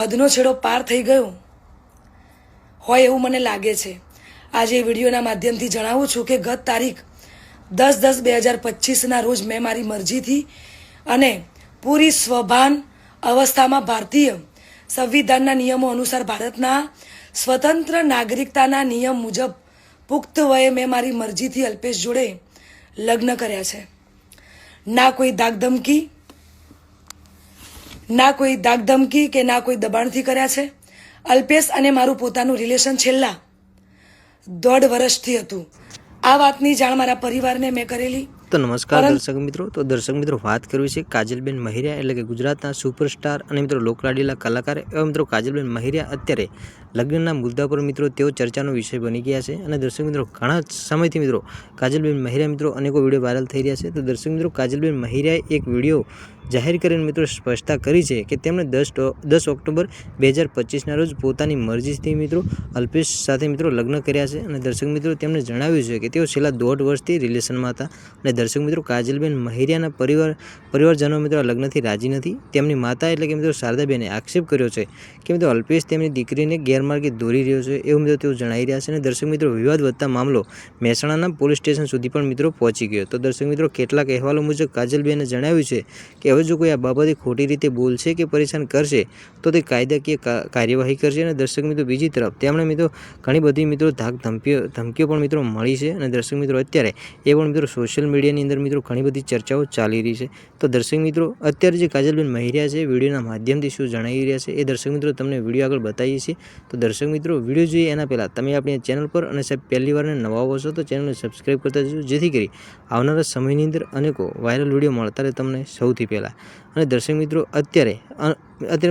હદનો છેડો પાર થઈ ગયો હોય એવું મને લાગે છે। આજે વિડીયોના માધ્યમથી જણાવું છું કે ગત તારીખ 10/10/2025ના રોજ મેં મારી મરજીથી અને પૂરી સ્વભાન અવસ્થામાં ભારતીય સંવિધાનના નિયમો અનુસાર ભારતના સ્વતંત્ર નાગરિકતાના નિયમ મુજબ પુખ્ત વયે મેં મારી મરજીથી અલ્પેશ જોડે લગ્ન કર્યા છે। ના કોઈ દાગધમકી કે ના કોઈ દબાણથી કર્યા છે। અલ્પેશ અને મારું પોતાનું રિલેશન છેલ્લા 1.5 વર્ષથી હતું। આ વાતની જાણ મારા પરિવારને મેં કરેલી। તો નમસ્કાર દર્શક મિત્રો વાત કરવી છે કાજલબેન મહિરિયા એટલે કે ગુજરાતના સુપરસ્ટાર અને મિત્રો લોકલાડીલા કલાકાર એવા મિત્રો કાજલબેન મહિરિયા અત્યારે લગ્નના મુદ્દા પર મિત્રો તેઓ ચર્ચાનો વિષય બની ગયા છે। અને દર્શક મિત્રો ઘણા સમયથી મિત્રો કાજલબેન મહિરિયા મિત્રો અનેકો વિડીયો વાયરલ થઈ રહ્યા છે। તો દર્શક મિત્રો કાજલબેન મહિરિયાએ એક વિડીયો જાહેર કરીને મિત્રો સ્પષ્ટતા કરી છે કે તેમણે 10 ઓક્ટોબર 2025ના રોજ પોતાની મરજીથી મિત્રો અલ્પેશ સાથે મિત્રો લગ્ન કર્યા છે। અને દર્શક મિત્રો તેમણે જણાવ્યું છે કે તેઓ છેલ્લા 1.5 વર્ષથી રિલેશનમાં હતા। અને દર્શક મિત્રો કાજલબેન મહિરિયાના પરિવારજનો મિત્રો લગ્નથી રાજી નથી। તેમની માતા એટલે કે મિત્રો શારદાબેને આક્ષેપ કર્યો છે કે મિત્રો અલ્પેશ તેમની દીકરીને ગેરમાર્ગે દોરી રહ્યો છે એવું મિત્રો તેઓ જણાવી રહ્યા છે। અને દર્શક મિત્રો વિવાદ વધતા મામલો મહેસાણાના પોલીસ સ્ટેશન સુધી પણ મિત્રો પહોંચી ગયો। તો દર્શક મિત્રો કેટલાક અહેવાલો મુજબ કાજલબેને જણાવ્યું છે કે હવે જો કોઈ આ બાબતે ખોટી રીતે બોલશે કે પરેશાન કરશે તો તે કાયદાકીય કાર્યવાહી કરશે। અને દર્શક મિત્રો બીજી તરફ તેમણે મિત્રો ઘણી બધી મિત્રો ધમકીઓ પણ મિત્રો મળી છે। અને દર્શક મિત્રો અત્યારે એ પણ મિત્રો સોશિયલ મીડિયાની અંદર મિત્રો ઘણી બધી ચર્ચાઓ ચાલી રહી છે। તો દર્શક મિત્રો અત્યારે જે કાજલબેન મહિરિયા છે વિડીયોના માધ્યમથી શું જણાવી રહ્યા છે એ દર્શક મિત્રો તમને વિડીયો આગળ બતાવીએ છીએ। તો દર્શક મિત્રો વિડીયો જોઈએ એના પહેલાં તમે આપણી ચેનલ પર અને સાહેબ પહેલી વાર નવા હો છો તો ચેનલને સબસ્ક્રાઈબ કરતા જજો જેથી કરી આવનારા સમયની અંદર અનેકો વાયરલ વિડીયો મળતા રહે તમને સૌથી પહેલાં। અને દર્શક મિત્રો અત્યારે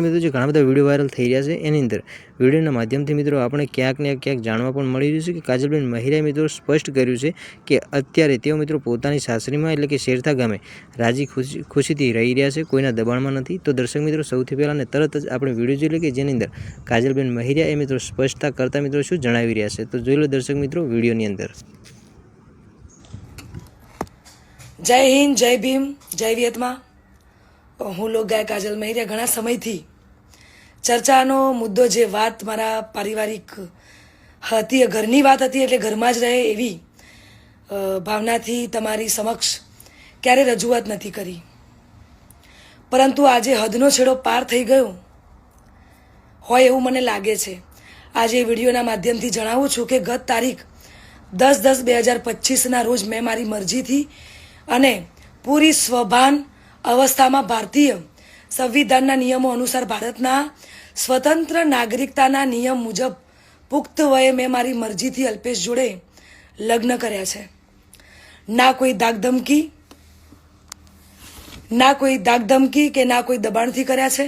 મિત્રો જે ઘણા બધા વિડીયો વાયરલ થઈ રહ્યા છે એની અંદર વિડીયોના માધ્યમથી મિત્રો આપણે ક્યાંક ને ક્યાંક જાણવા પણ મળી રહ્યું છે કે કાજલબેન મહિરિયાએ મિત્રો સ્પષ્ટ કર્યું છે કે અત્યારે તેઓ મિત્રો પોતાની સાસરીમાં એટલે કે શેરથા ગામે રાજી ખુશીથી રહી રહ્યા છે, કોઈના દબાણમાં નથી। તો દર્શક મિત્રો સૌથી પહેલાં ને તરત જ આપણે વિડીયો જોઈ લે કે જેની અંદર કાજલબેન મહિરિયા એ મિત્રો સ્પષ્ટતા કરતા મિત્રો શું જણાવી રહ્યા છે તો જોઈ લો દર્શક મિત્રો વિડીયોની અંદર। જય હિન્દ, જય ભીમ, જય વિયતમાં। હું લોક ગાયક કાજલ મહિરિયા ઘણા સમયથી ચર્ચાનો મુદ્દો જે વાત મારા પારિવારિક હતી, ઘરની વાત હતી એટલે ઘરમાં જ રહે એવી ભાવનાથી તમારી સમક્ષ ક્યારે રજૂઆત નથી કરી, પરંતુ આજે હદનો છેડો પાર થઈ ગયો હોય એવું મને લાગે છે। આજે વિડીયોના માધ્યમથી જણાવું છું કે ગત તારીખ 10/10/2025ના રોજ મેં મારી મરજીથી અને પૂરી સ્વભાન અવસ્થામાં ભારતીય સંવિધાનના નિયમો અનુસાર ભારતના સ્વતંત્ર નાગરિકતાના નિયમ મુજબ પુખ્ત વયે મેં મારી મરજીથી અલ્પેશ જોડે લગ્ન કર્યા છે। ના કોઈ દાગધમકી કે ના કોઈ દબાણથી કર્યા છે।